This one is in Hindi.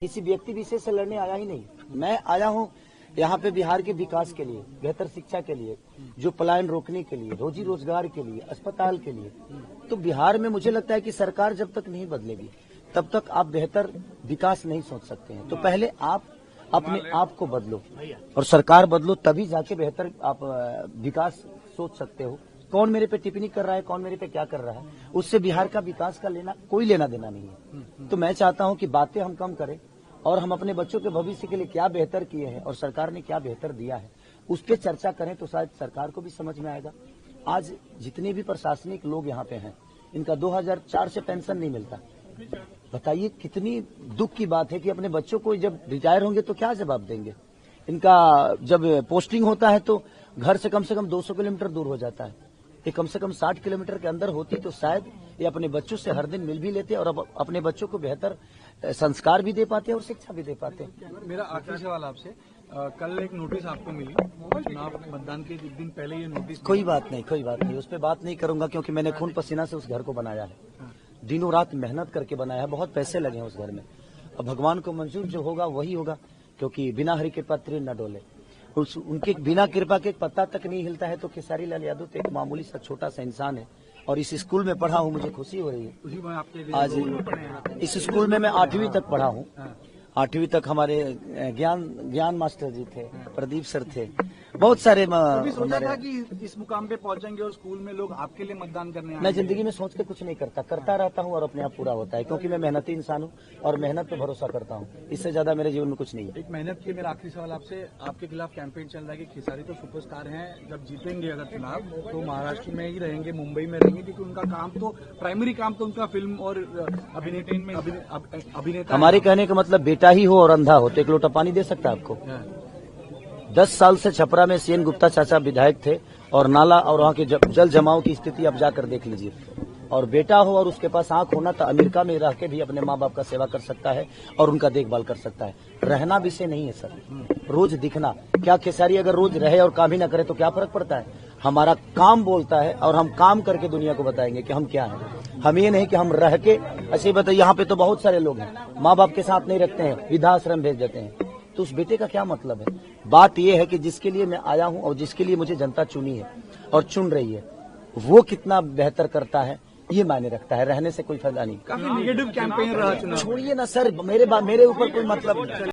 किसी व्यक्ति विशेष से लड़ने आया ही नहीं। मैं आया हूँ यहाँ पे बिहार के विकास के लिए, बेहतर शिक्षा के लिए, जो पलायन रोकने के लिए, रोजी रोजगार के लिए, अस्पताल के लिए। तो बिहार में मुझे लगता है कि सरकार जब तक नहीं बदलेगी तब तक आप बेहतर विकास नहीं सोच सकते हैं। तो पहले आप अपने आप को बदलो और सरकार बदलो, तभी जाके बेहतर आप विकास सोच सकते हो। कौन मेरे पे टिप्पणी कर रहा है, कौन मेरे पे क्या कर रहा है, उससे बिहार का विकास का कोई लेना देना नहीं है। तो मैं चाहता हूं कि बातें हम कम करें और हम अपने बच्चों के भविष्य के लिए क्या बेहतर किए हैं और सरकार ने क्या बेहतर दिया है उस पर चर्चा करें, तो शायद सरकार को भी समझ में आएगा। आज जितने भी प्रशासनिक लोग यहाँ पे हैं, इनका 2004 से पेंशन नहीं मिलता। बताइए कितनी दुख की बात है कि अपने बच्चों को जब रिटायर होंगे तो क्या जवाब देंगे। इनका जब पोस्टिंग होता है तो घर से कम 200 किलोमीटर दूर हो जाता है। ये कम से कम 60 किलोमीटर के अंदर होती तो शायद ये अपने बच्चों से हर दिन मिल भी लेते और अब अपने बच्चों को बेहतर संस्कार भी दे पाते और शिक्षा भी दे पाते। मेरा आखिरी सवाल आपसे, कल एक नोटिस आपको मिली चुनाव मतदान के एक दिन पहले, ये नोटिस कोई बात नहीं, उस पर बात नहीं करूंगा क्योंकि मैंने खून पसीना से उस घर को बनाया है, दिनों रात मेहनत करके बनाया है, बहुत पैसे लगे हैं उस घर में। अब भगवान को मंजूर जो होगा वही होगा, क्योंकि बिना हरि कृपा तीर न डोले। उनके बिना कृपा के एक पत्ता तक नहीं हिलता है। तो खेसारी लाल यादव तो एक मामूली सा छोटा सा इंसान है और इस स्कूल में पढ़ा हूँ, मुझे खुशी हो रही है। आज इस स्कूल में मैं 8वीं तक पढ़ा हूँ। 8वीं तक हमारे ज्ञान मास्टर जी थे, प्रदीप सर थे, बहुत सारे। कभी सोचा था कि इस मुकाम पे पहुंचेंगे और स्कूल में लोग आपके लिए मतदान करने आएंगे? मैं जिंदगी में सोच के कुछ नहीं करता रहता हूँ और अपने आप पूरा होता है, क्योंकि मैं मेहनती इंसान हूँ और मेहनत पे भरोसा करता हूँ। इससे ज्यादा मेरे जीवन में कुछ नहीं है। एक मेहनत की मेरा आखिरी सवाल आपसे, आपके खिलाफ कैंपेन चल रहा है कि खेसारी तो सुपरस्टार हैं, जब जीतेंगे अगर चुनाव तो महाराष्ट्र में ही रहेंगे, मुंबई में रहेंगे, क्योंकि उनका काम तो प्राइमरी काम तो उनका फिल्म और अभिनेता। हमारे कहने का मतलब बेटा ही हो और अंधा हो तो एक लोटा पानी दे सकता है आपको। 10 साल से छपरा में सीएन गुप्ता चाचा विधायक थे और नाला और वहाँ के जल जमाव की स्थिति आप जाकर देख लीजिए। और बेटा हो और उसके पास आंख होना तो अमेरिका में रह के भी अपने माँ बाप का सेवा कर सकता है और उनका देखभाल कर सकता है। रहना विषय नहीं है सर, रोज दिखना। क्या खेसारी अगर रोज रहे और काम ही न करे तो क्या फर्क पड़ता है? हमारा काम बोलता है और हम काम करके दुनिया को बताएंगे कि हम क्या हैं। हम ये नहीं कि हम रह के ऐसे बताइए। यहाँ पे तो बहुत सारे लोग हैं माँ बाप के साथ नहीं रखते हैं, वृद्धाश्रम भेज देते हैं। तो उस बेटे का क्या मतलब है? बात यह है कि जिसके लिए मैं आया हूं और जिसके लिए मुझे जनता चुनी है और चुन रही है, वो कितना बेहतर करता है ये मायने रखता है। रहने से कोई फायदा नहीं। काफी निगेटिव कैंपेन रहा चुनाव। छोड़िए ना सर, मेरे ऊपर कोई मतलब